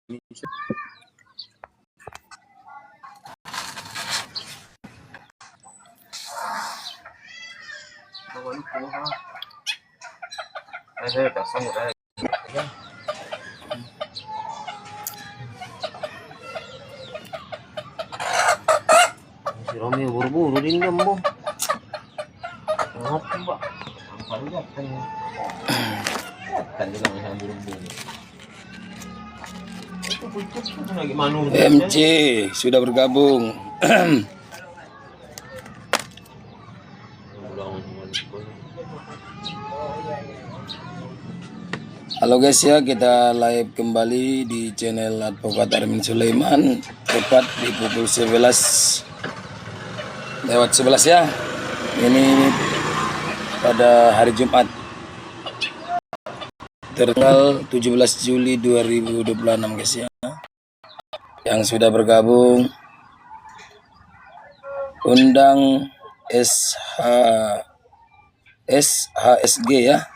Si Romi buru-buru din mo. Angat ba? Ang paligat kan. Kan din lang isang buru-buru. MC sudah bergabung. Halo guys ya, kita live kembali di channel Advokat Armin Sulaiman tepat di pukul 11:11 ya. Ini pada hari Jumat tanggal 17 Juli 2026 guys ya. Yang sudah bergabung undang SHSG ya.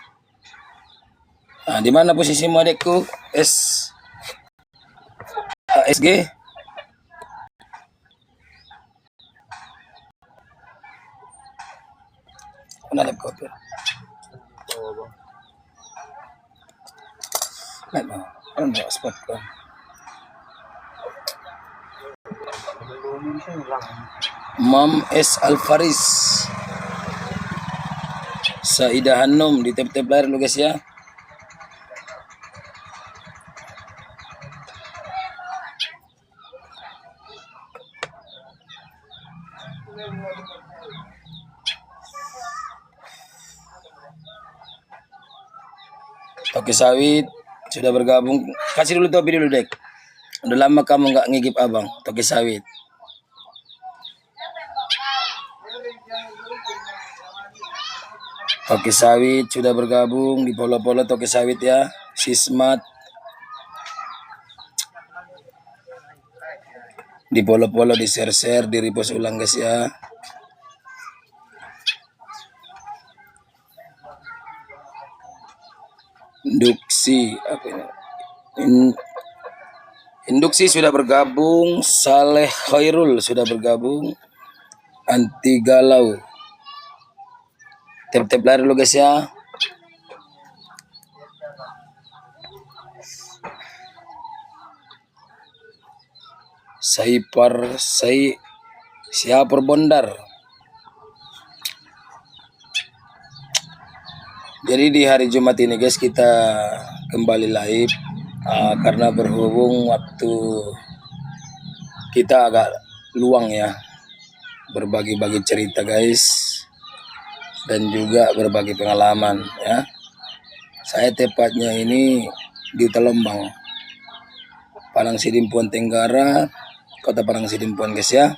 Nah, di mana posisimu adekku? SHSG. Mana laptop ya? Ano spot ko? Mam S Alfaris Saida Hanum di tep-tep layar lu guys ya. Toki Sawit sudah bergabung. Kasih dulu topi dulu dek. Udah lama kamu nggak ngigip abang. Toki Sawit. Toki Sawit sudah bergabung di polo-polo Toki Sawit ya. Sismat di polo-polo di share-share di repost ulang guys ya. Induksi apa ini? Induksi sudah bergabung. Saleh Khairul sudah bergabung. Anti galau. Tep-tep layar dulu guys ya. Siapar Bondar. Jadi di hari Jumat ini guys kita kembali live karena berhubung waktu kita agak luang ya, berbagi-bagi cerita guys dan juga berbagi pengalaman ya. Saya tepatnya ini di Telembang, Parangsidimpuan Tenggara, Kota Parangsidimpuan guys ya.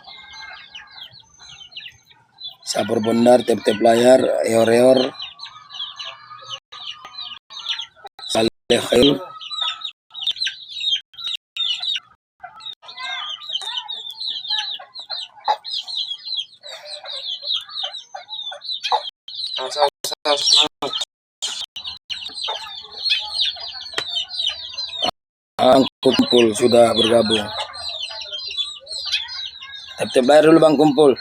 Sapur Bondar, tep-tep layar, eor-eor, Saleh Khairul. Kumpul sudah bergabung. Tep-tep layar dulu Bang Kumpul.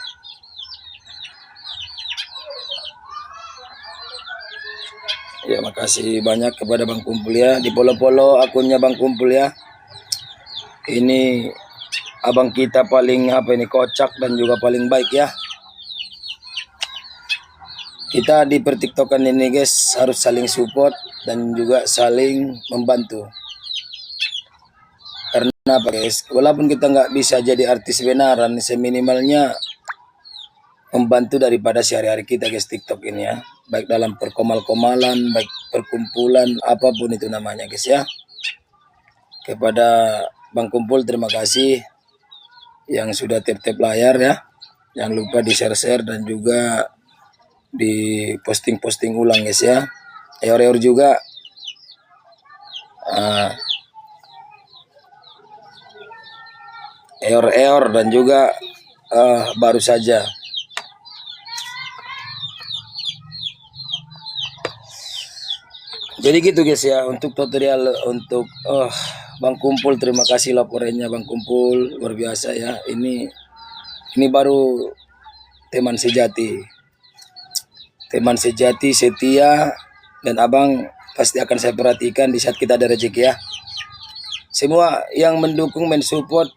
Ya, makasih banyak kepada Bang Kumpul ya. Di polo-polo akunnya Bang Kumpul ya. Ini abang kita paling kocak dan juga paling baik ya. Kita di pertiktokan ini guys harus saling support dan juga saling membantu. Karena apa guys, walaupun kita nggak bisa jadi artis benaran, seminimalnya membantu daripada sehari-hari kita guys TikTok ini ya. Baik dalam perkomal-komalan, baik perkumpulan, apapun itu namanya guys ya. Kepada Bang Kumpul terima kasih yang sudah tap-tap layar ya. Jangan lupa di share-share dan juga di posting-posting ulang guys ya. Eor-eor juga eor-eor dan juga baru saja. Jadi gitu guys ya, untuk tutorial untuk Bang Kumpul, terima kasih laporannya Bang Kumpul, luar biasa ya. Ini baru teman sejati. Teman sejati, setia, dan abang pasti akan saya perhatikan di saat kita ada rezeki ya. Semua yang mendukung, mensupport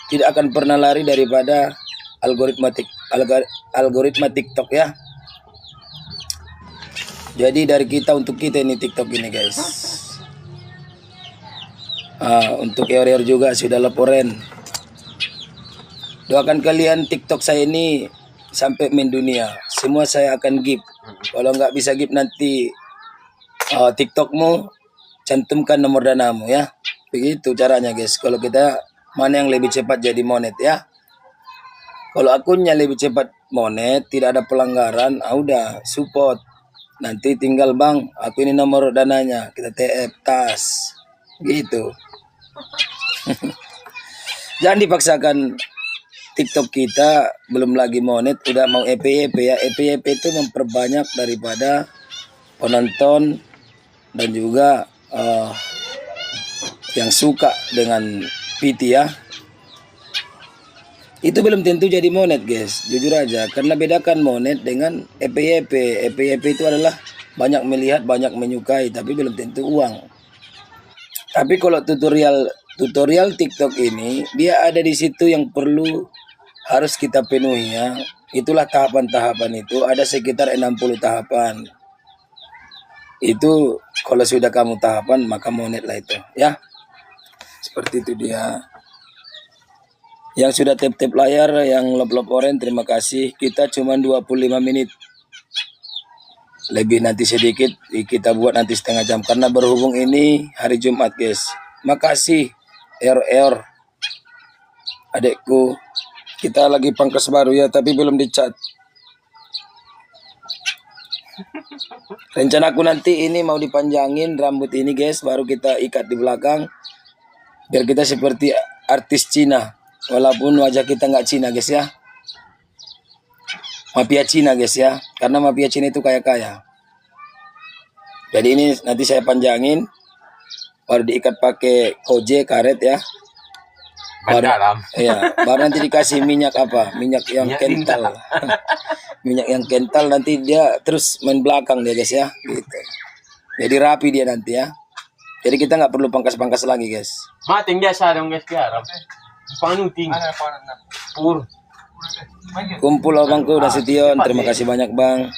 tidak akan pernah lari daripada algoritma TikTok ya. Jadi dari kita untuk kita ini TikTok ini guys. Untuk Eor juga sudah laporan. Doakan kalian TikTok saya ini sampai mendunia. Semua saya akan give. Kalau nggak bisa give nanti TikTokmu cantumkan nomor danamu ya. Begitu caranya guys. Kalau kita mana yang lebih cepat jadi monet ya. Kalau akunnya lebih cepat monet, tidak ada pelanggaran, udah support. Nanti tinggal bang, aku ini nomor dananya, kita TF tas, gitu. Jangan dipaksakan. TikTok kita belum lagi monet, udah mau EPYP ya. EPYP itu memperbanyak daripada penonton dan juga yang suka dengan PT ya. Itu belum tentu jadi monet guys, jujur aja. Karena bedakan monet dengan EPYP. EPYP itu adalah banyak melihat, banyak menyukai, tapi belum tentu uang. Tapi kalau tutorial TikTok ini, dia ada di situ yang perlu harus kita penuhi ya. Itulah tahapan-tahapan itu, ada sekitar 60 tahapan. Itu kalau sudah kamu tahapan, maka monet lah itu ya. Seperti itu dia. Yang sudah tap-tap layar, yang lop-lop oren, terima kasih. Kita cuma 25 menit. Lebih nanti sedikit, kita buat nanti setengah jam. Karena berhubung ini hari Jumat guys. Makasih, Eor. Adekku. Kita lagi pangkas baru ya, tapi belum dicat. Rencanaku nanti ini mau dipanjangin rambut ini guys. Baru kita ikat di belakang. Biar kita seperti artis Cina. Walaupun wajah kita nggak Cina guys ya. Mafia Cina guys ya. Karena mafia Cina itu kaya-kaya. Jadi ini nanti saya panjangin. Baru diikat pakai koje karet ya. Baru, baru nanti dikasih minyak apa? Minyak yang kental. Minyak yang kental nanti dia terus main belakang dia guys ya. Gitu. Jadi rapi dia nanti ya. Jadi kita nggak perlu pangkas-pangkas lagi guys. Mating biasa dong guys kiaram. Panuting. Pur. Kumpul abangku udah Setion, terima kasih banyak bang.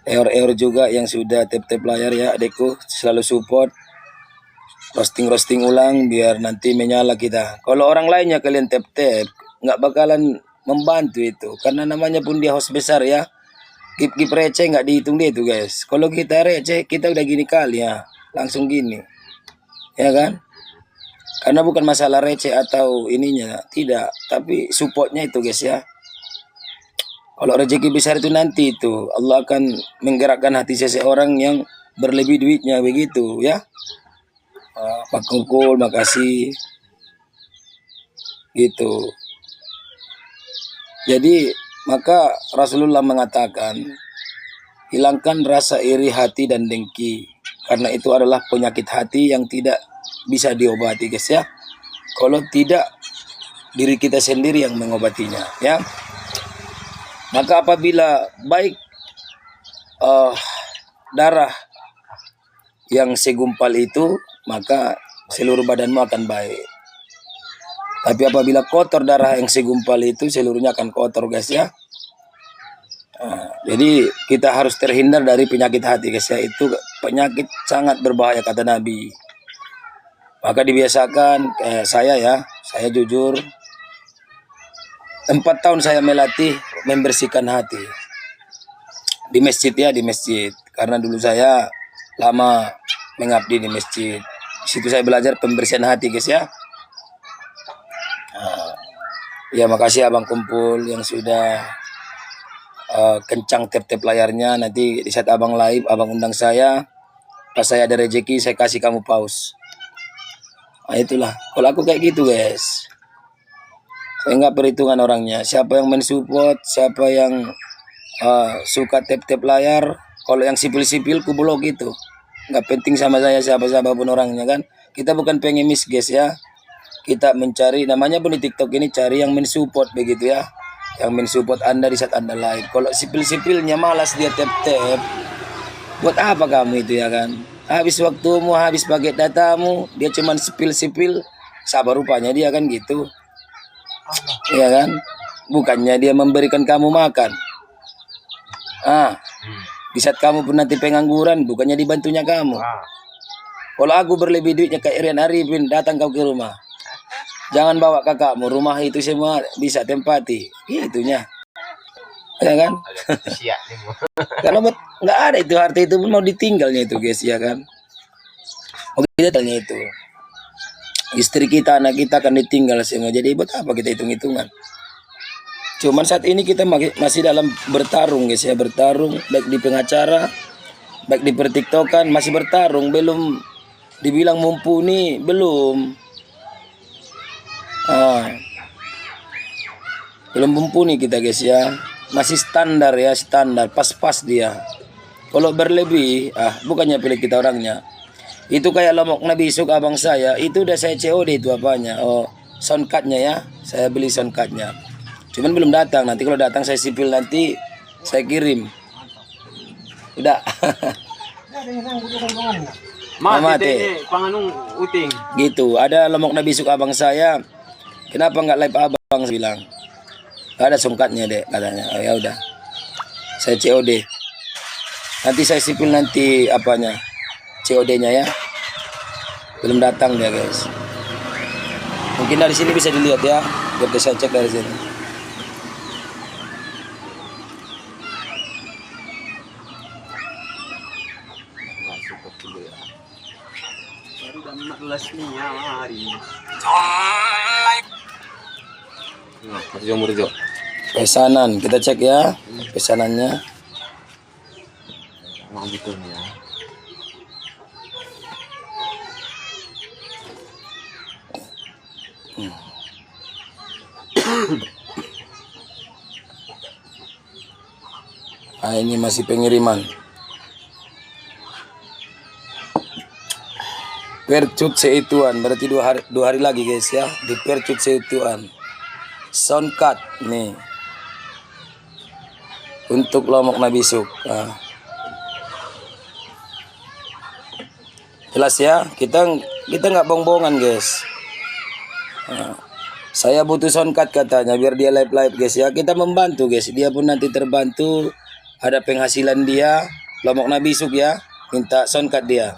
Eor juga yang sudah tap-tap layar ya adekku, selalu support. Roasting ulang biar nanti menyala kita. Kalau orang lainnya kalian tap-tap, nggak bakalan membantu itu. Karena namanya pun dia host besar ya. Gip receh nggak dihitung dia itu guys. Kalau kita receh, kita udah gini kali ya. Langsung gini. Ya kan? Karena bukan masalah receh atau ininya, tidak. Tapi supportnya itu guys ya. Kalau rezeki besar itu nanti itu Allah akan menggerakkan hati seseorang yang berlebih duitnya begitu ya. Pak Kumpul, makasih. Gitu. Jadi maka Rasulullah mengatakan hilangkan rasa iri hati dan dengki. Karena itu adalah penyakit hati yang tidak bisa diobati guys ya. Kalau tidak diri kita sendiri yang mengobatinya ya. Maka apabila baik darah yang segumpal itu, maka seluruh badanmu akan baik. Tapi apabila kotor darah yang segumpal itu, seluruhnya akan kotor guys ya. Jadi kita harus terhindar dari penyakit hati guys ya. Itu penyakit sangat berbahaya kata Nabi. Maka dibiasakan saya jujur 4 tahun saya melatih membersihkan hati di masjid ya, di masjid. Karena dulu saya lama mengabdi di masjid. Di situ saya belajar pembersihan hati guys ya. Ya makasih abang Kumpul yang sudah kencang tap-tap layarnya. Nanti di saat abang live, abang undang saya. Pas saya ada rezeki, saya kasih kamu pause. Nah itulah, kalau aku kayak gitu guys. Saya nggak perhitungan orangnya. Siapa yang mensupport, siapa yang suka tap-tap layar. Kalau yang sipil-sipil, ku blok gitu. Nggak penting sama saya siapa-siapa pun orangnya kan. kita bukan pengemis guys ya. Kita mencari, namanya pun di TikTok ini cari yang mensupport begitu ya. Yang mensupport Anda di saat Anda live. Kalau sipil-sipilnya malas dia tap-tap, buat apa kamu itu ya kan? Habis waktumu, habis paket datamu, dia cuman sipil-sipil, sabar rupanya dia kan gitu. Ya kan? Bukannya dia memberikan kamu makan. Di saat kamu pun nanti pengangguran, bukannya dibantunya kamu. Kalau aku berlebih duitnya kayak Rian Arifin, datang kau ke rumah. Jangan bawa kakakmu, rumah itu semua bisa tempati. Itunya. Ya kan? Kalau nggak ada itu harta itu mau ditinggalnya itu guys ya kan. Oke, kita tanya itu. Istri kita, anak kita akan ditinggal semua. Jadi buat apa kita hitung-hitungan? Cuman saat ini kita masih dalam bertarung guys ya, bertarung baik di pengacara, baik di pertiktokan, masih bertarung, belum dibilang mumpuni, belum. Belum mumpuni kita guys ya, masih standar ya, standar pas-pas dia. Kalau berlebih, bukannya pilih kita orangnya. Itu kayak lomok nabi suk abang saya, itu udah saya COD itu apanya, soundcardnya ya, saya beli soundcardnya. Cuman belum datang, nanti kalau datang saya sipil nanti saya kirim. Udah. Mati panganung uting. Gitu, ada lomok nabi suk abang saya. Kenapa nggak live abang, saya bilang. Gak ada songkatnya dek katanya. Oh ya udah, saya COD. Nanti saya sipil nanti apanya, COD-nya ya. Belum datang dia guys. Mungkin dari sini bisa dilihat ya, biar saya cek dari sini. Pesanan kita cek ya, pesanannya. Ini masih pengiriman. Percut seituan, berarti dua hari lagi guys ya, di percut seituan. Soundcard nih untuk lomok nabi suk. Jelas ya, kita nggak bohong-bohongan guys. Saya butuh soundcard katanya biar dia live guys ya. Kita membantu guys, dia pun nanti terbantu, ada penghasilan dia. Lomok nabi suk ya, minta soundcard dia.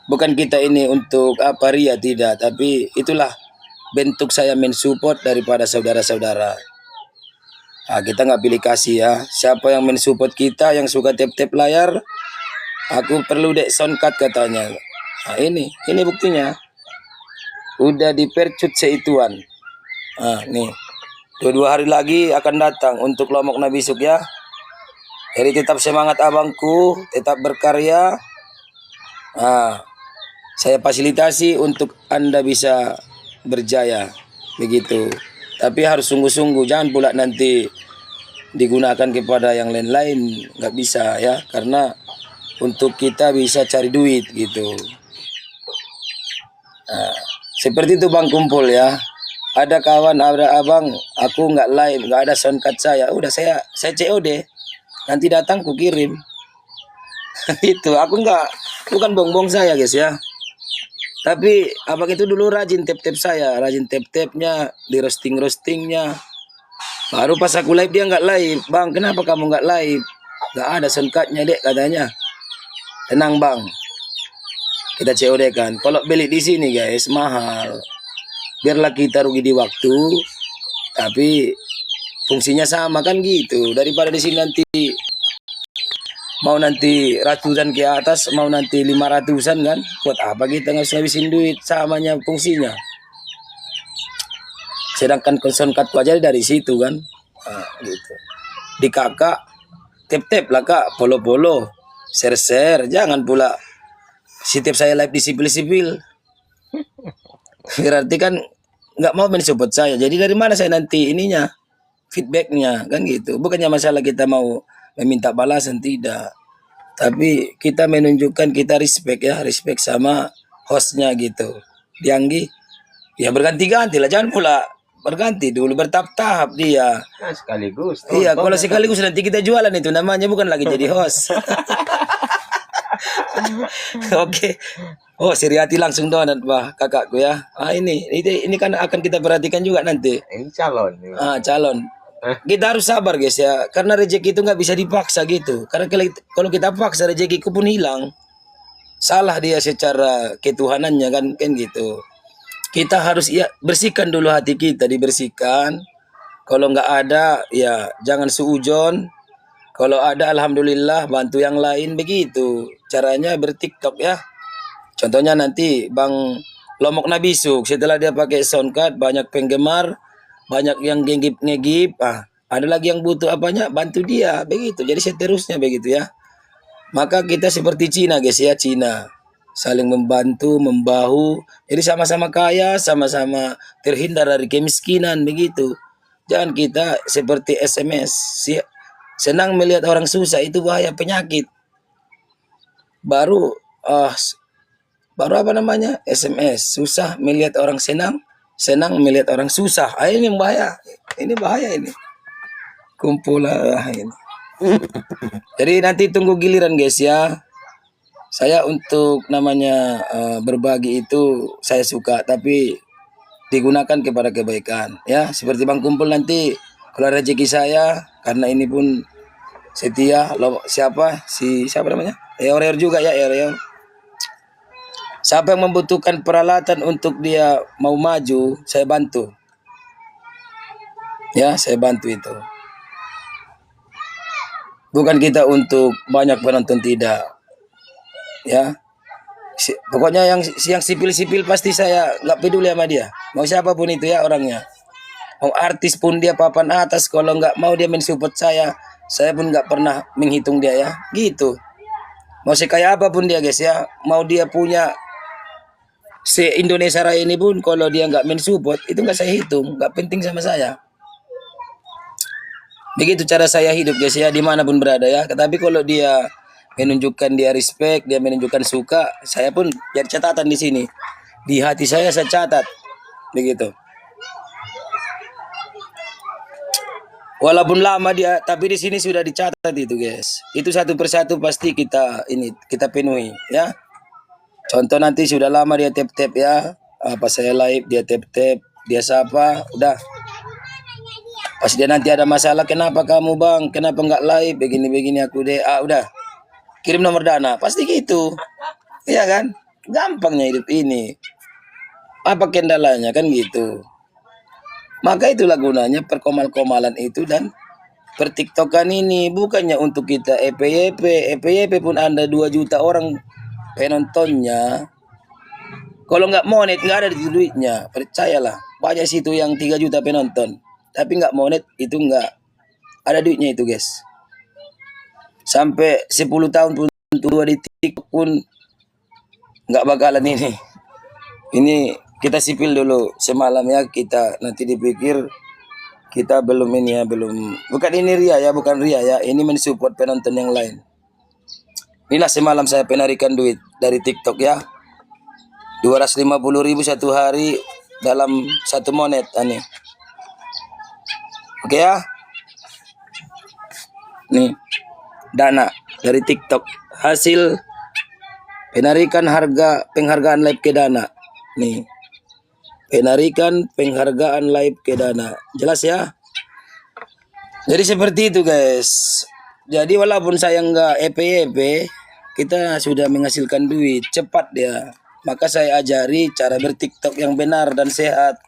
Bukan kita ini untuk apa ria, tidak, tapi itulah bentuk saya mensupport daripada saudara-saudara. Kita nggak pilih kasih ya. Siapa yang mensupport kita, yang suka tap-tap layar, aku perlu dek soundcard katanya. Ini buktinya. Udah dipercut seituan. Nih. Dua hari lagi akan datang untuk lomok nabi suk ya. Jadi tetap semangat abangku, tetap berkarya. Saya fasilitasi untuk Anda bisa berjaya begitu. Tapi harus sungguh-sungguh, jangan pula nanti digunakan kepada yang lain-lain, nggak bisa ya, karena untuk kita bisa cari duit gitu. Seperti itu Bang Kumpul ya. Ada kawan, ada abang, aku nggak live, nggak ada soundcard saya, udah saya COD, nanti datang ku kirim. Itu aku bukan bongbong saya guys ya. Tapi abang itu dulu rajin tap-tap saya, rajin tap-tapnya, di roastingnya. Baru pas aku live dia nggak live. Bang, kenapa kamu nggak live? Nggak ada soundcardnya dek katanya. Tenang bang, kita COD kan. Kalau beli di sini guys mahal. Biarlah kita rugi di waktu, tapi fungsinya sama kan gitu. Daripada di sini nanti mau nanti ratusan ke atas, mau nanti 500-an kan, buat apa kita ngabisin duit, samanya fungsinya. Sedangkan soundcardku aja dari situ kan. Gitu. Di kakak tap-tap lah kak, polo-polo, share-share, jangan pula setiap saya live di sipil-sipil. Berarti kan nggak mau mensupport saya, jadi dari mana saya nanti ininya, feedbacknya kan gitu. Bukannya masalah kita mau meminta balasan, tidak, tapi kita menunjukkan kita respect ya, respect sama hostnya gitu. Dianggi, ya berganti-ganti lah, jangan pula berganti dulu, bertahap-tahap dia. Nah, sekaligus. Iya, Tonton kalau ya. sekaligus nanti kita jualan itu namanya bukan lagi jadi host. Oke. Oh, Siriati langsung donat bah kakakku ya. Ini kan akan kita perhatikan juga nanti. Ini calon. Calon. Kita harus sabar guys ya, karena rezeki itu nggak bisa dipaksa gitu. Karena kalau kita paksa rezekiku pun hilang. Salah dia secara ketuhanannya kan gitu. Kita harus ya bersihkan dulu hati kita, dibersihkan. Kalau nggak ada ya jangan suujon. Kalau ada alhamdulillah bantu yang lain begitu. Caranya berTikTok ya. Contohnya nanti Bang Lomok Nabisuk setelah dia pakai soundcard banyak penggemar, banyak yang ngegip. Ada lagi yang butuh apanya bantu dia begitu. Jadi seterusnya begitu ya. Maka kita seperti Cina guys ya, Cina saling membantu, membahu. Jadi sama-sama kaya, sama-sama terhindar dari kemiskinan begitu. Jangan kita seperti SMS, senang melihat orang susah itu bahaya penyakit. Baru apa namanya? SMS, susah melihat orang senang, senang melihat orang susah. Ini bahaya. Ini bahaya ini. Kumpulan ini. Jadi nanti tunggu giliran guys ya. Saya untuk namanya berbagi itu saya suka, tapi digunakan kepada kebaikan ya. Seperti Bang Kumpul nanti kalau rezeki saya, karena ini pun setia siapa namanya? Eor juga ya, Eor. Siapa yang membutuhkan peralatan untuk dia mau maju, saya bantu. Ya, saya bantu itu. Bukan kita untuk banyak penonton, tidak. Ya. Pokoknya yang sipil-sipil pasti saya nggak peduli sama dia. Mau siapapun itu ya orangnya. Mau artis pun dia papan atas, kalau nggak mau dia mensupport saya pun nggak pernah menghitung dia ya. Gitu. Mau sekaya apapun dia guys ya. Mau dia punya se-Indonesia Raya ini pun kalau dia nggak mensupport itu nggak saya hitung. Nggak penting sama saya. Begitu cara saya hidup guys ya, dimanapun berada ya. Tapi kalau dia menunjukkan dia respect, dia menunjukkan suka, saya pun jadi catatan di sini. Di hati saya catat. Begitu. Walaupun lama dia, tapi di sini sudah dicatat itu guys. Itu satu persatu pasti kita penuhi ya. Contoh nanti sudah lama dia tap ya. Pas saya live dia tap, dia sapa, udah. Pas dia nanti ada masalah, kenapa kamu bang, kenapa nggak live, begini aku deh, udah kirim nomor Dana, pasti gitu, iya kan, gampangnya hidup ini, apa kendalanya kan gitu. Maka itulah gunanya perkomal-komalan itu dan pertiktokan ini, bukannya untuk kita EPYP pun Anda 2 juta orang penontonnya, kalau nggak monet nggak ada duitnya, percayalah, banyak situ yang 3 juta penonton. Tapi nggak monet itu nggak ada duitnya itu guys. Sampai 10 tahun pun tua di TikTok pun nggak bakalan ini. Ini kita sipil dulu semalam ya, kita nanti dipikir kita belum ini ya, bukan ini ria ya, bukan ria ya, ini mensupport penonton yang lain. Inilah semalam saya penarikan duit dari TikTok ya, 250.000 satu hari dalam 1 monet ini. Oke ya. Nih, Dana dari TikTok. Hasil penarikan penghargaan live ke Dana. Nih. Penarikan penghargaan live ke Dana. Jelas ya? Jadi seperti itu guys. Jadi walaupun saya nggak EPYP, kita sudah menghasilkan duit cepat dia. Maka saya ajari cara berTikTok yang benar dan sehat.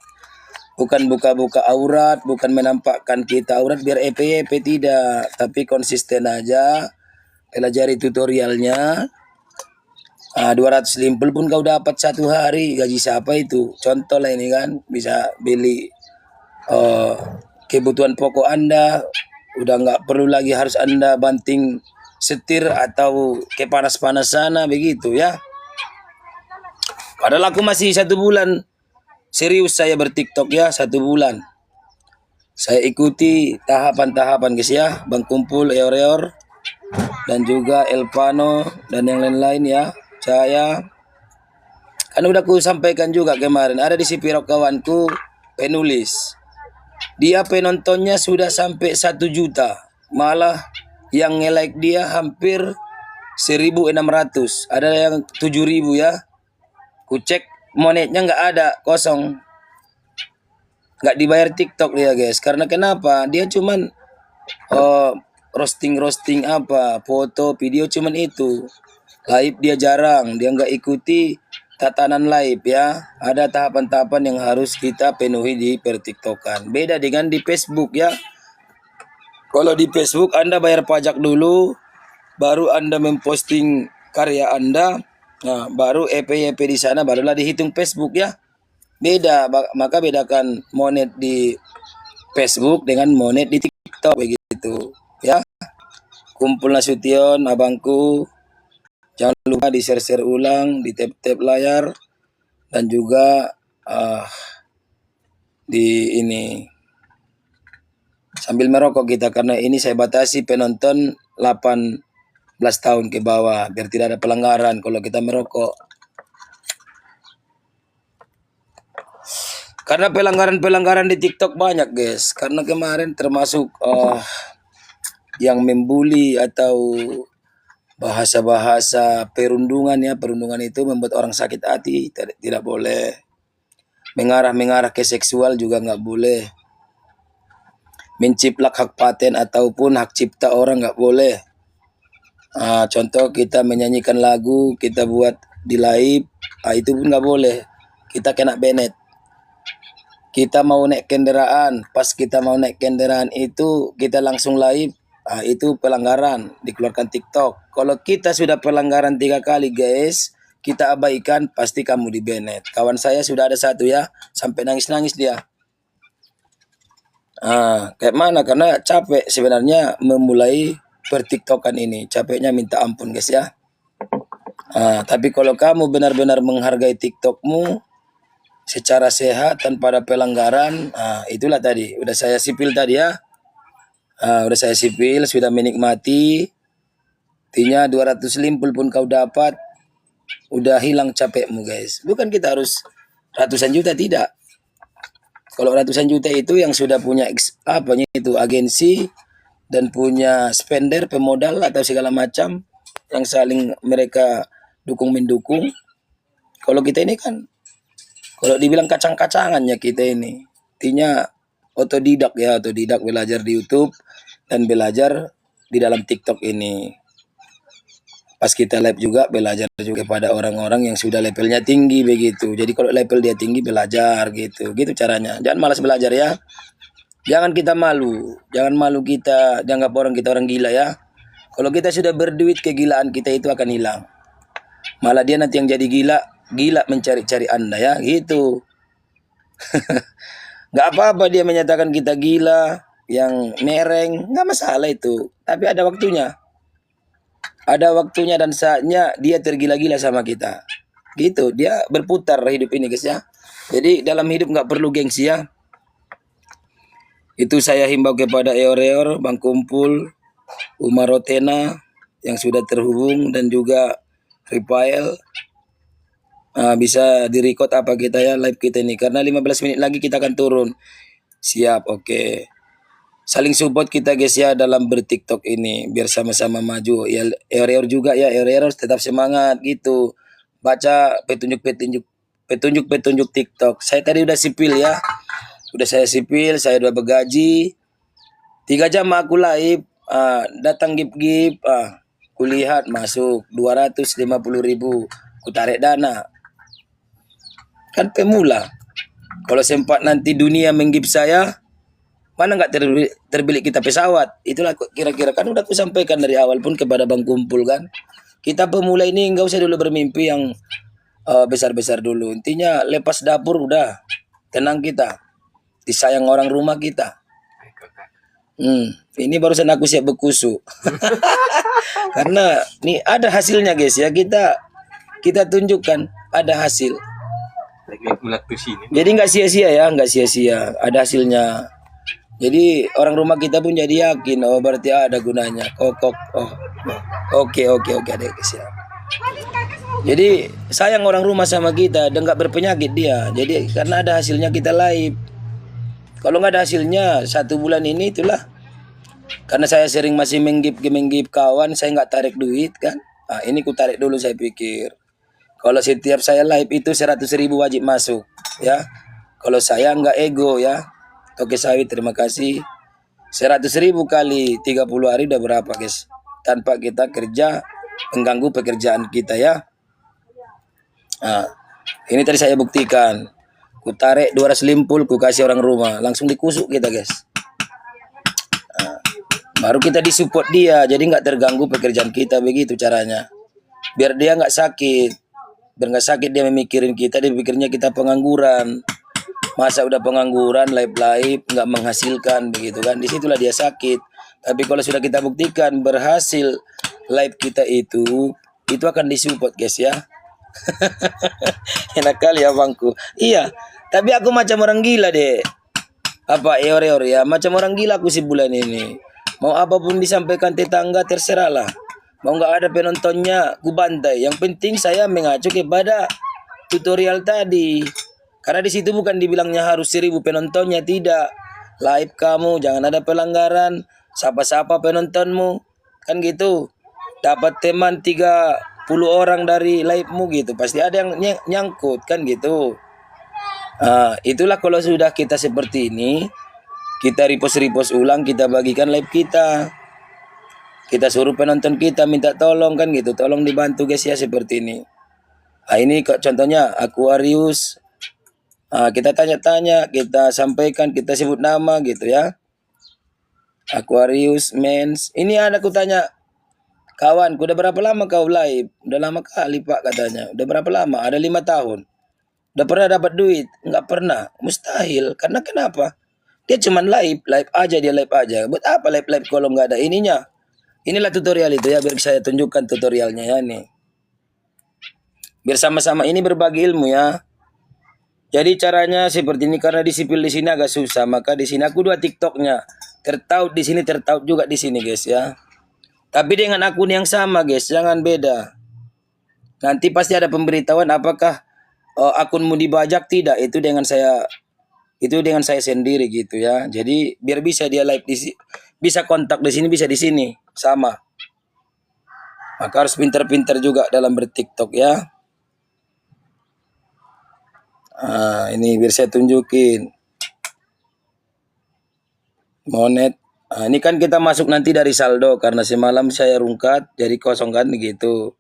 Bukan buka-buka aurat, bukan menampakkan kita aurat biar EPYP, tidak. Tapi konsisten aja, pelajari tutorialnya. 250 pun kau dapat 1 hari, gaji siapa itu? Contoh lah ini kan, bisa beli kebutuhan pokok Anda. Udah nggak perlu lagi harus Anda banting setir atau kepanas-panasan begitu ya. Padahal aku masih 1 bulan. Serius saya berTikTok ya, 1 bulan. Saya ikuti tahapan-tahapan guys ya. Bang Kumpul, Eor, dan juga Elpano dan yang lain-lain ya. Saya Kan udah ku sampaikan juga kemarin, ada di si Pirok kawanku penulis. Dia penontonnya sudah sampai 1 juta. Malah yang nge-like dia hampir 1.600. Ada yang 7.000 ya. Ku cek monetnya nggak ada, kosong. Nggak dibayar TikTok dia guys. Karena kenapa? Dia cuman roasting apa, foto, video cuman itu. Live dia jarang, dia nggak ikuti tatanan live ya. Ada tahapan-tahapan yang harus kita penuhi di pertiktokan. Beda dengan di Facebook ya. Kalau di Facebook Anda bayar pajak dulu, baru Anda memposting karya Anda, nah, baru EP di sana barulah dihitung Facebook ya. Beda, maka bedakan monet di Facebook dengan monet di TikTok begitu ya. Kumpul Nasution abangku. Jangan lupa di share ulang, di tap layar, dan juga di ini sambil merokok kita, karena ini saya batasi penonton 18 tahun ke bawah biar tidak ada pelanggaran kalau kita merokok. Karena pelanggaran di TikTok banyak guys. Karena kemarin termasuk yang membuli atau bahasa-bahasa perundungan ya. Perundungan itu membuat orang sakit hati, tidak boleh. Mengarah ke seksual juga nggak boleh. Menciplak hak paten ataupun hak cipta orang nggak boleh. Contoh kita menyanyikan lagu, kita buat di live, itu pun nggak boleh. Kita kena banned. Kita mau naik kendaraan, pas kita mau naik kendaraan itu kita langsung live, itu pelanggaran, dikeluarkan TikTok. Kalau kita sudah pelanggaran 3 kali guys, kita abaikan, pasti kamu di banned. Kawan saya sudah ada 1 ya, sampai nangis-nangis dia. Kayak mana? Karena capek sebenarnya memulai pertiktokan ini. Capeknya minta ampun guys ya. Tapi kalau kamu benar-benar menghargai TikTokmu secara sehat tanpa ada pelanggaran, itulah tadi. Udah saya sipil tadi ya. Udah saya sipil, sudah menikmati. Artinya 200 limpul pun kau dapat, udah hilang capekmu guys. Bukan kita harus ratusan juta, tidak. Kalau ratusan juta itu yang sudah punya itu agensi dan punya spender, pemodal atau segala macam yang saling mereka dukung-mendukung. Kalau kita ini kan, kalau dibilang kacang-kacangannya kita ini, artinya otodidak ya, otodidak belajar di YouTube dan belajar di dalam TikTok ini. Pas kita live juga belajar juga kepada orang-orang yang sudah levelnya tinggi begitu. Jadi kalau level dia tinggi belajar gitu caranya. Jangan malas belajar ya. Jangan kita malu, jangan malu kita dianggap kita orang gila ya. Kalau kita sudah berduit, kegilaan kita itu akan hilang. Malah dia nanti yang jadi gila mencari-cari Anda ya gitu. Nggak apa-apa dia menyatakan kita gila, yang nereng, nggak masalah itu. Tapi ada waktunya. Ada waktunya dan saatnya dia tergila-gila sama kita. Gitu, dia berputar hidup ini guys ya. Jadi dalam hidup nggak perlu gengsi ya. Itu saya himbau kepada Eor, Bang Kumpul, Umar Rotena yang sudah terhubung, dan juga Ripael. Bisa direcord apa kita ya live kita ini, karena 15 menit lagi kita akan turun. Siap, oke. Saling support kita guys ya dalam bertiktok ini biar sama-sama maju. Ya Eor juga ya, Eor tetap semangat gitu. Baca petunjuk TikTok. Saya tadi udah sipil ya. Udah saya sipil, saya udah bergaji. 3 jam aku live, datang gip-gip, kulihat masuk 250.000, ku tarik dana. Kan pemula. Kalau sempat nanti dunia menggip saya, mana nggak terbelik kita pesawat. Itulah kira-kira, kan udah aku sampaikan dari awal pun kepada Bang Kumpul kan. Kita pemula ini nggak usah dulu bermimpi yang besar-besar dulu. Intinya lepas dapur udah, tenang kita. Disayang orang rumah kita. Ini barusan aku siap berkusuk. Karena nih ada hasilnya guys ya, kita tunjukkan ada hasil. Jadi nggak sia-sia ya, nggak sia-sia, ada hasilnya. Jadi orang rumah kita pun jadi yakin, oh berarti ada gunanya. Oke, ada guys ya. Jadi sayang orang rumah sama kita dan nggak berpenyakit dia. Jadi karena ada hasilnya kita live. Kalau nggak ada hasilnya 1 bulan ini itulah. Karena saya sering masih menggip kawan, saya nggak tarik duit kan. Nah, ini ku tarik dulu saya pikir. Kalau setiap saya live itu 100.000 wajib masuk ya. Kalau saya nggak ego ya. Oke Sawit terima kasih. 100.000 kali 30 hari udah berapa guys? Tanpa kita kerja mengganggu pekerjaan kita ya. Nah, ini tadi saya buktikan. Ku tarik 200 limpul, ku kasih orang rumah, langsung dikusuk kita guys. Nah, baru kita disupport dia, jadi nggak terganggu pekerjaan kita, begitu caranya. Biar dia nggak sakit, biar nggak sakit dia memikirin kita, dia pikirnya kita pengangguran. Masa udah pengangguran, live nggak menghasilkan, begitu kan? Disitulah dia sakit. Tapi kalau sudah kita buktikan berhasil live kita itu akan disupport guys ya. Enak kali ya bangku. Iya, tapi aku macam orang gila deh. Apa eor-eor ya, macam orang gila aku sih bulan ini. Mau apapun disampaikan tetangga terserahlah. Mau nggak ada penontonnya, ku bantai. Yang penting saya mengacu kepada tutorial tadi. Karena di situ bukan dibilangnya harus 1.000 penontonnya, tidak. Live kamu, jangan ada pelanggaran. Sapa-sapa penontonmu, kan gitu. Dapat teman 30 orang dari live-mu gitu, pasti ada yang nyangkut kan gitu. Itulah kalau sudah kita seperti ini, kita repost ulang, kita bagikan live kita. Kita suruh penonton kita minta tolong kan gitu, tolong dibantu guys ya seperti ini. Ini contohnya Aquarius. Kita tanya-tanya, kita sampaikan, kita sebut nama gitu ya. Aquarius Mens. Ini ada aku tanya, kawan, udah berapa lama kau live? Udah lama kali pak katanya. Udah berapa lama? Ada 5 tahun. Udah pernah dapat duit? Enggak pernah. Mustahil. Karena kenapa? Dia cuman live aja, dia live aja. Buat apa live kalau nggak ada ininya? Inilah tutorial itu ya, biar saya tunjukkan tutorialnya ya nih. Biar sama-sama ini berbagi ilmu ya. Jadi caranya seperti ini, karena disipil di sini agak susah, maka di sini aku 2 TikToknya. Tertaut di sini, tertaut juga di sini guys ya. Tapi dengan akun yang sama guys, jangan beda. Nanti pasti ada pemberitahuan apakah akunmu dibajak, tidak. Itu dengan saya sendiri gitu ya. Jadi biar bisa dia live di sini, bisa kontak di sini, bisa di sini, sama. Maka harus pintar-pintar juga dalam berTikTok ya. Ini biar saya tunjukin. Monet. Ini kan kita masuk nanti dari saldo, karena semalam saya rungkat jadi kosong kan gitu.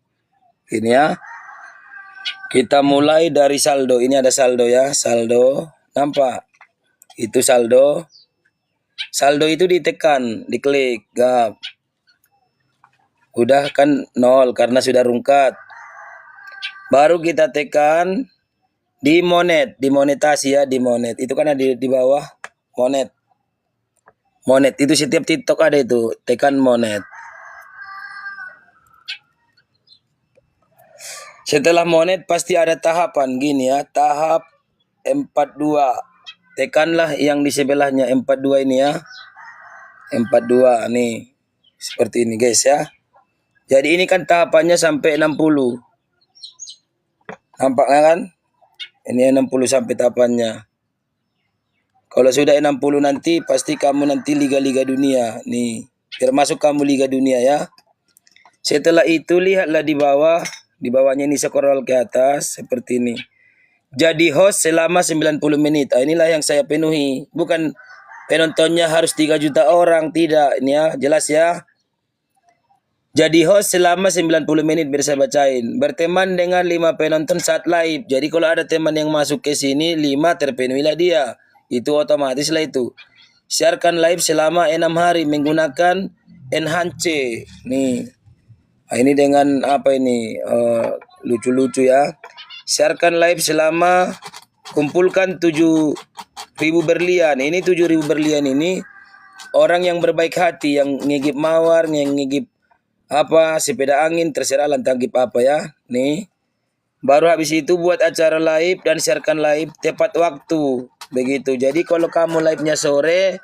Ini ya. Kita mulai dari saldo. Ini ada saldo ya, saldo. Nampak? Itu saldo. Saldo itu ditekan, diklik, gap. Udah kan 0 karena sudah rungkat. Baru kita tekan di monet, dimonetasi ya, di monet. Itu kan ada di bawah monet. Monet itu setiap TikTok ada itu, tekan monet. Setelah monet pasti ada tahapan gini ya, tahap 42. Tekanlah yang di sebelahnya 42 ini ya. 42 nih. Seperti ini guys ya. Jadi ini kan tahapannya sampai 60. Nampaknya kan? Ini 60 sampai tahapannya. Kalau sudah 60 nanti pasti kamu nanti liga-liga dunia nih. Biar masuk kamu liga dunia ya. Setelah itu lihatlah di bawah, di bawahnya ini scroll ke atas seperti ini. Jadi host selama 90 menit. Inilah yang saya penuhi. Bukan penontonnya harus 3 juta orang, tidak. Ini ya, jelas ya. Jadi host selama 90 menit biar saya bacain. Berteman dengan 5 penonton saat live. Jadi kalau ada teman yang masuk ke sini 5 terpenuhilah dia. Itu otomatis lah itu. Siarkan live selama 6 hari menggunakan Enhance. Nih. Ini dengan apa ini? Lucu-lucu ya. Siarkan live selama, kumpulkan 7.000 berlian. Ini 7.000 berlian ini orang yang berbaik hati, yang ngigip mawar, yang ngigip apa sepeda angin, terserah lantang gip apa ya. Nih. Baru habis itu buat acara live dan siarkan live tepat waktu. Begitu. Jadi kalau kamu live-nya sore,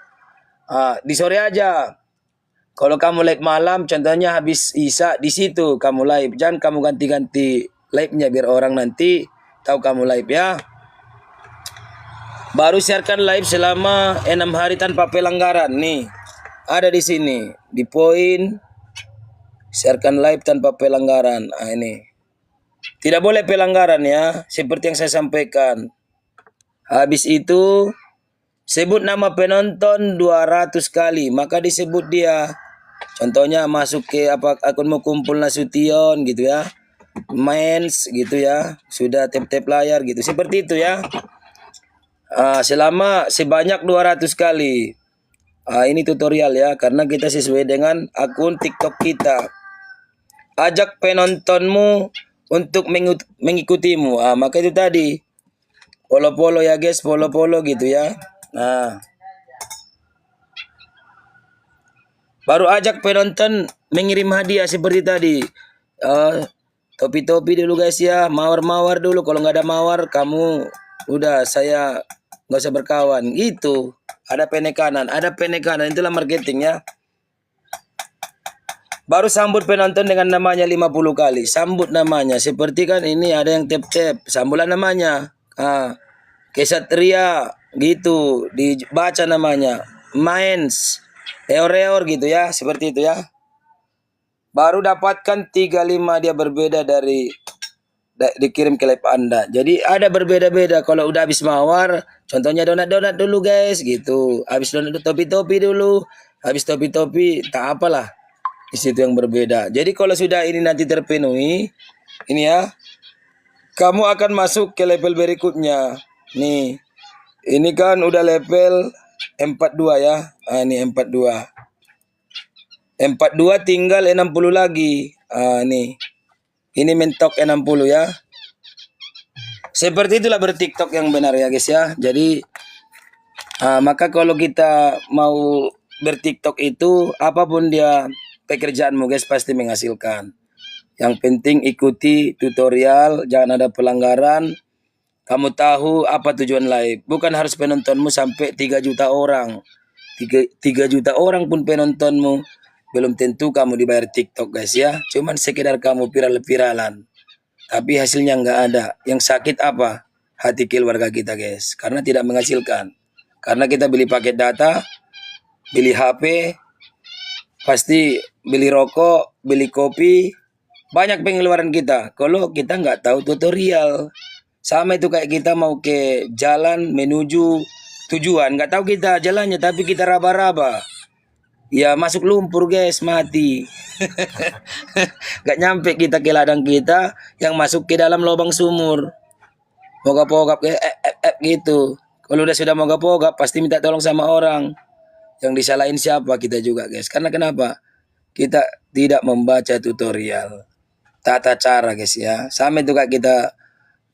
di sore aja. Kalau kamu live malam, contohnya habis Isya, di situ kamu live. Jangan kamu ganti-ganti live-nya biar orang nanti tahu kamu live ya. Baru sharekan live selama 6 hari tanpa pelanggaran nih. Ada di sini di poin sharekan live tanpa pelanggaran. Nah, ini. Tidak boleh pelanggaran ya, seperti yang saya sampaikan. Habis itu sebut nama penonton 200 kali, maka disebut dia. Contohnya masuk ke akunmu Kumpul Nasution gitu ya. Mens gitu ya. Sudah tap-tap layar gitu. Seperti itu ya. Selama sebanyak 200 kali. Ini tutorial ya, karena kita sesuai dengan akun TikTok kita. Ajak penontonmu untuk mengikutimu. Maka itu tadi. Follow-follow ya guys, follow-follow gitu ya. Nah. Baru ajak penonton mengirim hadiah seperti tadi. Topi-topi dulu guys ya, mawar-mawar dulu. Kalau nggak ada mawar, kamu udah saya nggak usah berkawan. Gitu. Ada penekanan, itulah marketing ya. Baru sambut penonton dengan namanya 50 kali. Sambut namanya. Seperti kan ini ada yang tap-tap. Sambulan namanya. Kesatria gitu. Dibaca namanya. Mains. Eor gitu ya. Seperti itu ya. Baru dapatkan 35 dia berbeda dari dikirim ke live Anda. Jadi ada berbeda-beda. Kalau udah habis mawar, contohnya donat-donat dulu guys gitu. Habis donat topi-topi dulu. Habis topi-topi tak apalah. Di situ yang berbeda. Jadi kalau sudah ini nanti terpenuhi, ini ya, kamu akan masuk ke level berikutnya. Nih. Ini kan udah level 42 ya. Ini 42. 42 tinggal 60 lagi. Nih. Ini mentok 60 ya. Seperti itulah bertiktok yang benar ya guys ya. Jadi maka kalau kita mau bertiktok itu apapun dia pekerjaanmu guys pasti menghasilkan. Yang penting ikuti tutorial, jangan ada pelanggaran. Kamu tahu apa tujuan live. Bukan harus penontonmu sampai 3 juta orang. 3 juta orang pun penontonmu. Belum tentu kamu dibayar TikTok guys ya. Cuman sekedar kamu viral-viralan. Tapi hasilnya nggak ada. Yang sakit apa? Hati keluarga kita guys. Karena tidak menghasilkan. Karena kita beli paket data, beli HP, pasti beli rokok, beli kopi. Banyak pengeluaran kita. Kalau kita nggak tahu tutorial. Sama itu kayak kita mau ke jalan menuju tujuan. Nggak tahu kita jalannya tapi kita raba-raba. Ya masuk lumpur guys, mati. Gak nyampe kita ke ladang kita, yang masuk ke dalam lubang sumur. Mogap-mogap gitu. Kalau sudah mogap-mogap pasti minta tolong sama orang. Yang disalahin siapa? Kita juga guys. Karena kenapa? Kita tidak membaca tutorial. Tata cara guys ya. Sama itu kayak kita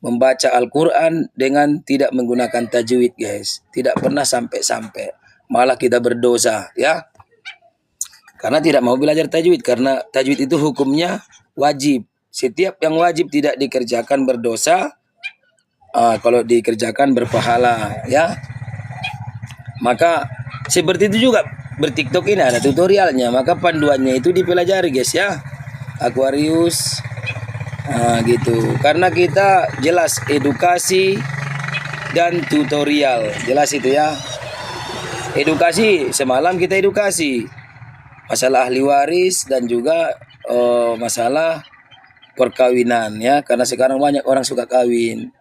membaca Al-Quran dengan tidak menggunakan tajwid guys. Tidak pernah sampai-sampai. Malah kita berdosa ya. Karena tidak mau belajar tajwid. Karena tajwid itu hukumnya wajib. Setiap yang wajib tidak dikerjakan berdosa. Kalau dikerjakan berpahala ya. Maka seperti itu juga bertiktok ini ada tutorialnya. Maka panduannya itu dipelajari guys ya. Aquarius. Gitu. Karena kita jelas edukasi dan tutorial. Jelas itu ya. Edukasi. Semalam kita edukasi. Masalah ahli waris dan juga masalah perkawinan ya, karena sekarang banyak orang suka kawin.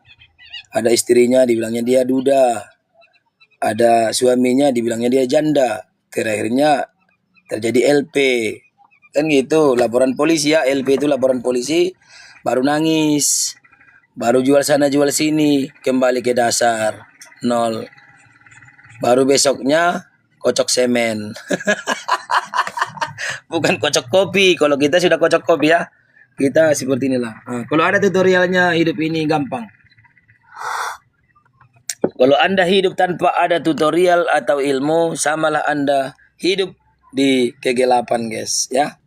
Ada istrinya dibilangnya dia duda, ada suaminya dibilangnya dia janda, terakhirnya terjadi LP kan gitu. Laporan polisi ya, LP itu laporan polisi, baru nangis, baru jual sana jual sini, kembali ke dasar nol, baru besoknya kocok semen. Bukan kocok kopi. Kalau kita sudah kocok kopi ya, kita seperti inilah. Kalau ada tutorialnya, hidup ini gampang. Kalau Anda hidup tanpa ada tutorial atau ilmu, samalah Anda hidup di kegelapan guys ya.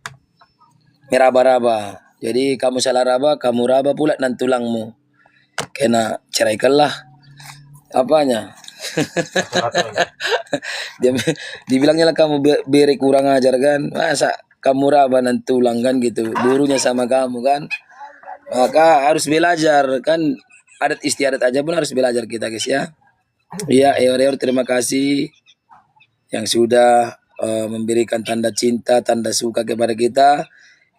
Meraba-raba. Jadi kamu salah raba, kamu raba pula nan tulangmu. Kena ceraikanlah apanya. Dibilangnya lah kamu beri kurang ajar kan. Masa kamu raba nan tulang kan gitu. Burunya sama kamu kan. Maka harus belajar kan, adat istiadat aja pun harus belajar kita guys ya. Iya, Eor terima kasih yang sudah memberikan tanda cinta, tanda suka kepada kita.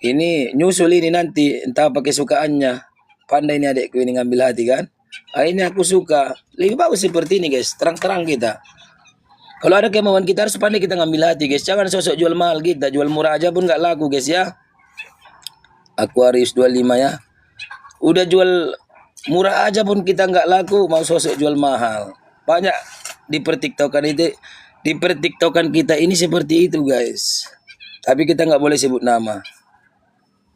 Ini nyusul ini nanti entah pakai sukaannya. Pandai ini adekku ini ngambil hati kan. Ini aku suka. Lebih bagus seperti ini guys, terang-terang kita. Kalau ada kemauan kita harus pandai kita ngambil hati guys. Jangan sosok jual mahal kita, jual murah aja pun nggak laku guys ya. Aquarius 25 ya. Udah jual murah aja pun kita nggak laku, mau sosok jual mahal. Banyak dipertiktokan itu, dipertiktokan kita ini seperti itu guys. Tapi kita nggak boleh sebut nama.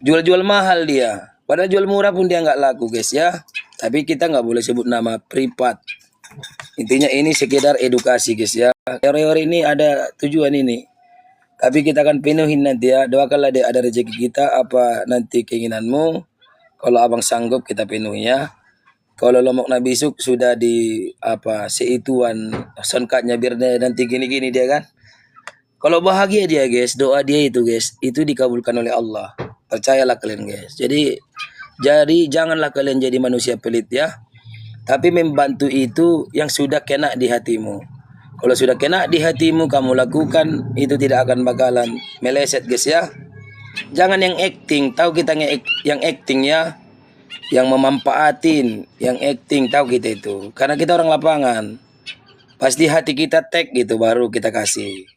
Jual-jual mahal dia, padahal jual murah pun dia nggak laku guys ya. Tapi kita nggak boleh sebut nama privat. Intinya ini sekedar edukasi guys ya. Teori ini ada tujuan ini. Tapi kita akan penuhin nanti ya. Doakanlah dia ada rezeki kita apa nanti keinginanmu. Kalau abang sanggup kita penuhi ya. Kalau Lombok Nabisuk sudah di apa seituan sonkatnya biar dia nanti gini-gini dia kan. Kalau bahagia dia guys, doa dia itu guys, itu dikabulkan oleh Allah. Percayalah kalian guys. Jadi janganlah kalian jadi manusia pelit ya. Tapi membantu itu yang sudah kena di hatimu. Kalau sudah kena di hatimu kamu lakukan, itu tidak akan bakalan meleset guys ya. Jangan yang acting, tahu kita yang acting ya. Yang memanfaatin, yang acting, tahu kita itu. Karena kita orang lapangan. Pasti hati kita tag gitu baru kita kasih.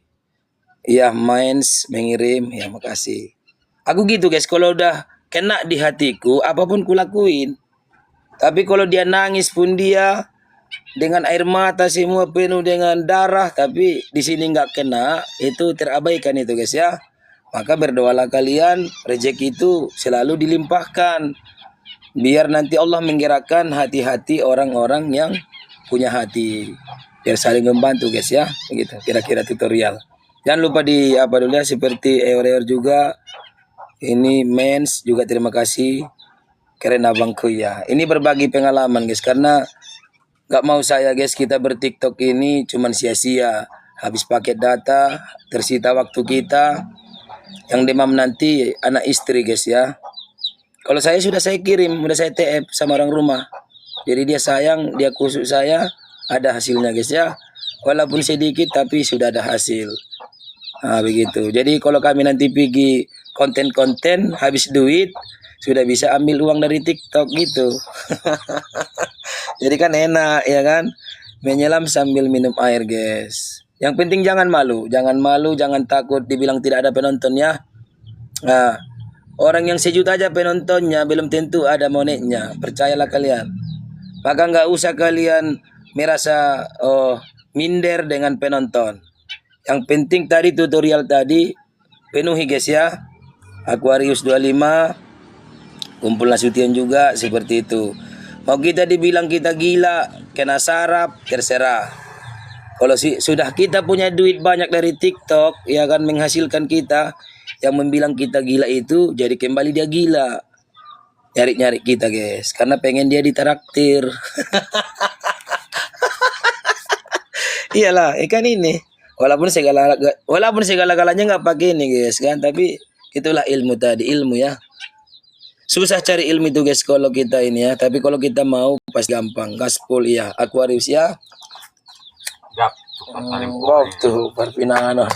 Iya, mains mengirim, ya makasih. Aku gitu guys, kalau udah kena di hatiku, apapun kulakuin. Tapi kalau dia nangis pun dia dengan air mata semua penuh dengan darah, tapi di sini nggak kena, itu terabaikan itu guys ya. Maka berdoalah kalian, rezeki itu selalu dilimpahkan. Biar nanti Allah menggerakkan hati-hati orang-orang yang punya hati. Biar saling membantu guys ya. Begitu kira-kira tutorial. Jangan lupa di apa dulu ya, seperti Eor juga. Ini mens juga terima kasih. Keren abangku ya. Ini berbagi pengalaman guys. Karena gak mau saya guys kita bertiktok ini cuman sia-sia. Habis paket data, tersita waktu kita. Yang demam nanti anak istri guys ya. Kalau saya sudah saya kirim, sudah saya TF sama orang rumah. Jadi dia sayang, dia kusuk saya, ada hasilnya guys ya. Walaupun sedikit tapi sudah ada hasil. Nah begitu. Jadi kalau kami nanti pergi konten-konten habis duit, sudah bisa ambil uang dari TikTok gitu. Jadi kan enak ya kan. Menyelam sambil minum air guys. Yang penting jangan malu, jangan takut dibilang tidak ada penonton ya. Nah, orang yang 1 juta aja penontonnya belum tentu ada monetnya, percayalah kalian. Maka nggak usah kalian merasa minder dengan penonton. Yang penting tadi tutorial tadi penuhi guys ya. Aquarius 25, kumpul Nasution juga seperti itu. Mau kita dibilang kita gila, kena sarap, terserah. Kalau sudah kita punya duit banyak dari TikTok, ya kan menghasilkan kita, yang membilang kita gila itu jadi kembali dia gila. Nyari-nyari kita guys, karena pengen dia ditaraktir. Iyalah, ikan ini. Walaupun segala-galanya nggak pakai ini guys kan, tapi itulah ilmu tadi, ilmu ya. Susah cari ilmu itu guys kalau kita ini ya, tapi kalau kita mau pasti gampang. Gaspol ya, Aquarius ya. Waktu perpinangan.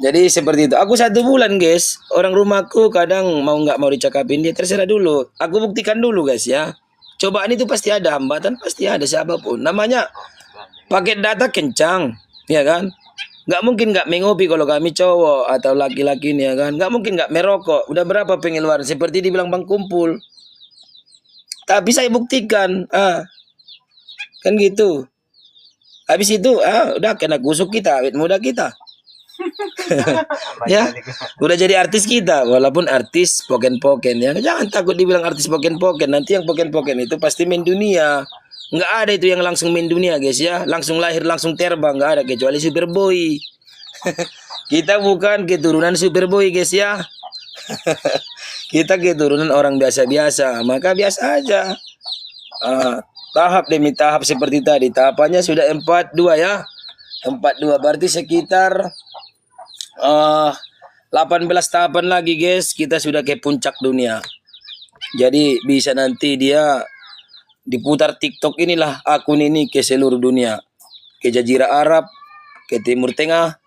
Jadi seperti itu. Aku 1 bulan guys. Orang rumahku kadang mau nggak mau dicakapin dia terserah dulu. Aku buktikan dulu guys ya. Cobaan itu pasti ada, hambatan pasti ada siapapun. Namanya paket data kencang, ya kan? Nggak mungkin nggak mengopi kalau kami cowok atau laki-laki ini ya kan. Nggak mungkin nggak merokok. Udah berapa pengeluaran seperti dibilang Bang Kumpul. Tapi saya buktikan, kan gitu. Habis itu udah kena kusuk kita, awet muda kita. Ya, udah jadi artis kita, walaupun artis poken-poken ya. Jangan takut dibilang artis poken-poken. Nanti yang poken-poken itu pasti main dunia. Nggak ada itu yang langsung main dunia guys ya. Langsung lahir, langsung terbang. Nggak ada kecuali Superboy. Kita bukan keturunan Superboy guys ya. Kita keturunan orang biasa-biasa. Maka biasa aja. Tahap demi tahap seperti tadi. Tahapannya sudah 42 ya. 42 berarti sekitar 18 tahapan lagi guys. Kita sudah ke puncak dunia. Jadi bisa nanti dia diputar TikTok inilah akun ini ke seluruh dunia, ke Jazirah Arab, ke Timur Tengah,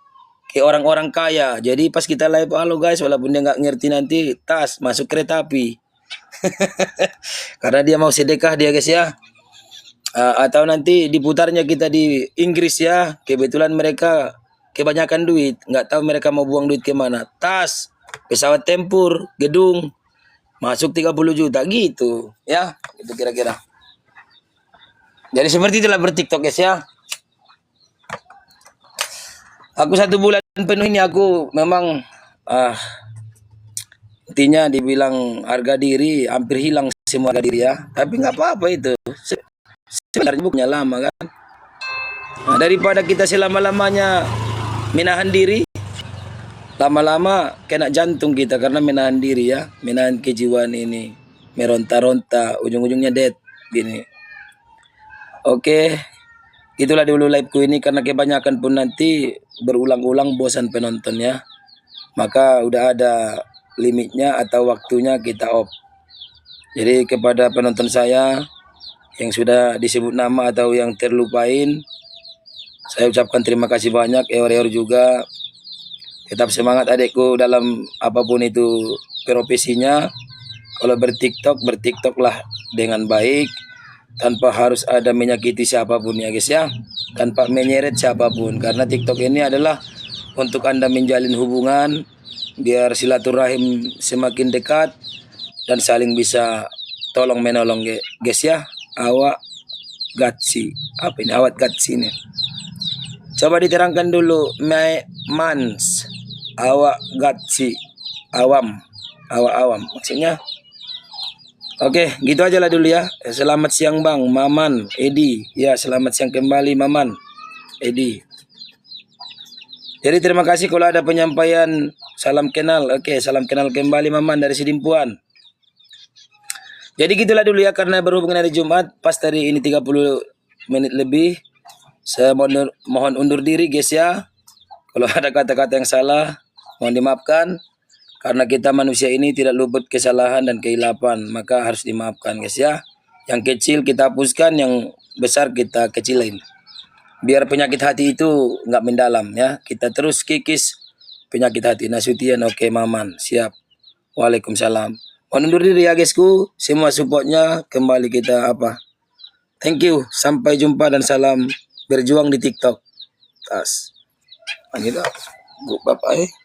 ke orang-orang kaya. Jadi pas kita live, halo guys, walaupun dia nggak ngerti nanti tas masuk kereta api. Karena dia mau sedekah dia guys ya. Atau nanti diputarnya kita di Inggris ya. Kebetulan mereka kebanyakan duit, nggak tahu mereka mau buang duit kemana. Tas, pesawat tempur, gedung, masuk 30 juta gitu ya. Itu kira-kira. Jadi seperti itulah berTikTok guys ya. Aku 1 bulan penuh ini aku memang intinya dibilang harga diri hampir hilang semua harga diri ya. Tapi nggak apa-apa itu. Sebenarnya bukannya lama kan. Nah, daripada kita selama-lamanya menahan diri, lama-lama kena jantung kita karena menahan diri ya, menahan kejiwaan ini, meronta-ronta, ujung-ujungnya dead gini. Oke, itulah dulu liveku ini karena kebanyakan pun nanti berulang-ulang bosan penonton ya. Maka udah ada limitnya atau waktunya kita off. Jadi kepada penonton saya yang sudah disebut nama atau yang terlupain, saya ucapkan terima kasih banyak. Eor juga. Tetap semangat adekku dalam apapun itu profesinya. Kalau bertiktoklah dengan baik, tanpa harus ada menyakiti siapapun ya guys ya, tanpa menyeret siapapun. Karena TikTok ini adalah untuk Anda menjalin hubungan, biar silaturahim semakin dekat dan saling bisa tolong menolong guys ya. Awak gatsi, apa ini awak gatsi ini? Coba diterangkan dulu, mans, awak gatsi, awam maksudnya. Oke, gitu aja lah dulu ya. Selamat siang Bang Maman Edi. Ya, selamat siang kembali Maman Edi. Jadi terima kasih kalau ada penyampaian salam kenal. Oke, salam kenal kembali Maman dari Sidimpuan. Jadi gitulah dulu ya, karena berhubungan hari Jumat, pas tadi ini 30 menit lebih. Saya mohon undur diri guys ya. Kalau ada kata-kata yang salah, mohon dimaafkan. Karena kita manusia ini tidak luput kesalahan dan kehilapan, maka harus dimaafkan guys ya. Yang kecil kita hapuskan, yang besar kita kecilin. Biar penyakit hati itu nggak mendalam ya. Kita terus kikis penyakit hati. Nasution, oke Maman, siap. Waalaikumsalam. Mohon undur diri ya guysku. Semua supportnya kembali kita apa. Thank you. Sampai jumpa dan salam berjuang di TikTok. Tas. Gitu. Bye-bye.